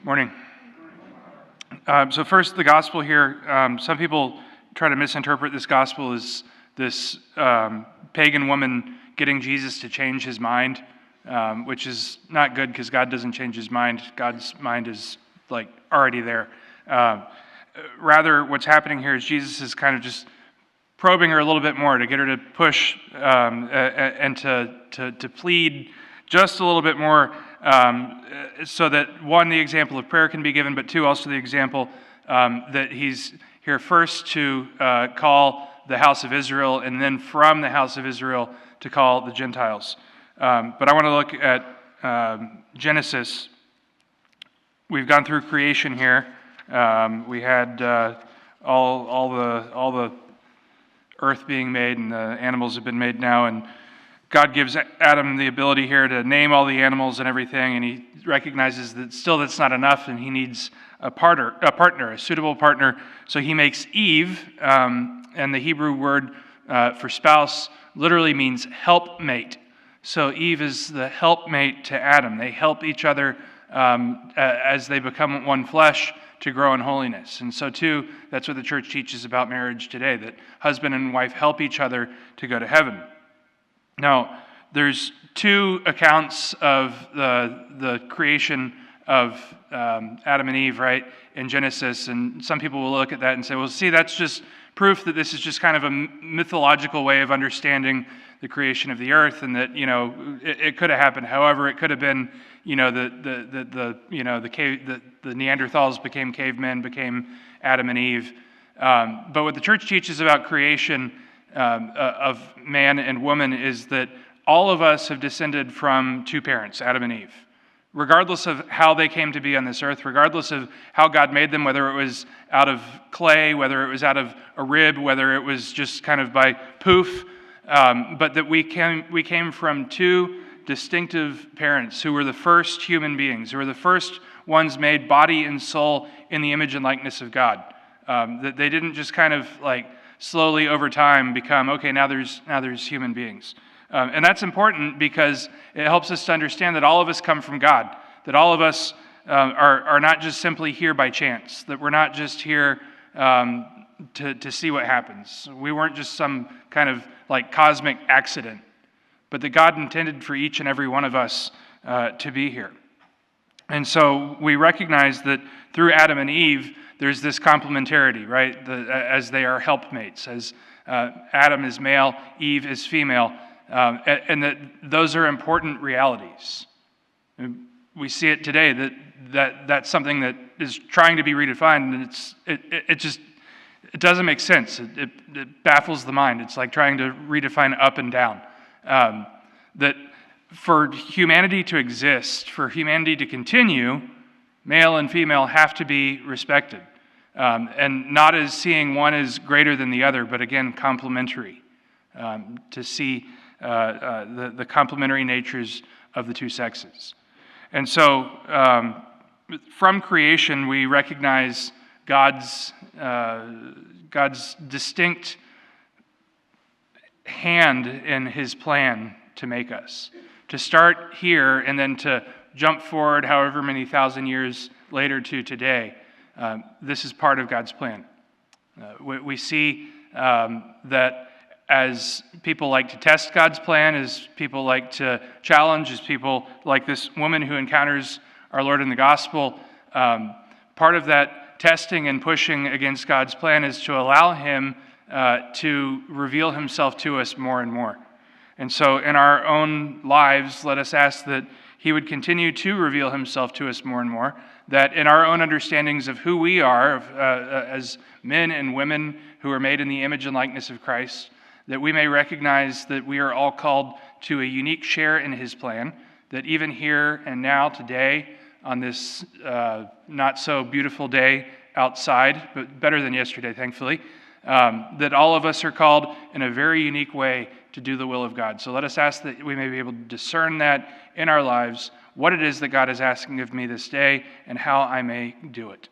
Morning. So first, the gospel here. Some people try to misinterpret this gospel as this pagan woman getting Jesus to change his mind, which is not good because God doesn't change his mind. God's mind is already there. Rather, what's happening here is Jesus is kind of just probing her a little bit more to get her to push and to plead just a little bit more, so that one, the example of prayer can be given, but two, also the example that he's here first to call the house of Israel, and then from the house of Israel to call the Gentiles. But I want to look at Genesis. We've gone through creation here. We had all the earth being made, and the animals have been made now, and God gives Adam the ability here to name all the animals and everything, and he recognizes that still that's not enough, and he needs a partner, a suitable partner. So he makes Eve, and the Hebrew word for spouse literally means helpmate. So Eve is the helpmate to Adam. They help each other as they become one flesh to grow in holiness. And so too, that's what the church teaches about marriage today, that husband and wife help each other to go to heaven. Now, there's two accounts of the creation of Adam and Eve, right, in Genesis, and some people will look at that and say, well, see, that's just proof that this is just kind of a mythological way of understanding the creation of the earth, and that, it could have happened. However, it could have been, the Neanderthals became cavemen, became Adam and Eve. But what the church teaches about creation of man and woman is that all of us have descended from two parents, Adam and Eve. Regardless of how they came to be on this earth, regardless of how God made them, whether it was out of clay, whether it was out of a rib, whether it was just kind of by poof, but that we came from two distinctive parents who were the first human beings, who were the first ones made body and soul in the image and likeness of God. That they didn't just kind of slowly over time become, okay, now there's human beings. And that's important because it helps us to understand that all of us come from God, that all of us are not just simply here by chance, that we're not just here to see what happens. We weren't just some kind of cosmic accident, but that God intended for each and every one of us to be here. And so we recognize that through Adam and Eve, there's this complementarity, right? As they are helpmates, as Adam is male, Eve is female, and that those are important realities. We see it today that's something that is trying to be redefined, and it doesn't make sense. It baffles the mind. It's like trying to redefine up and down. That for humanity to exist, for humanity to continue, male and female have to be respected. And not as seeing one as greater than the other, but again, complementary. To see the complementary natures of the two sexes. And so, from creation, we recognize God's distinct hand in his plan to make us. To start here and then to jump forward however many thousand years later to today, this is part of God's plan. We see that as people like to test God's plan, as people like to challenge, as people like this woman who encounters our Lord in the gospel, part of that testing and pushing against God's plan is to allow him to reveal himself to us more and more. And so in our own lives, let us ask that he would continue to reveal himself to us more and more, that in our own understandings of who we are as men and women who are made in the image and likeness of Christ, that we may recognize that we are all called to a unique share in his plan, that even here and now today on this not so beautiful day outside, but better than yesterday, thankfully, that all of us are called in a very unique way to do the will of God. So let us ask that we may be able to discern that in our lives, what it is that God is asking of me this day, and how I may do it.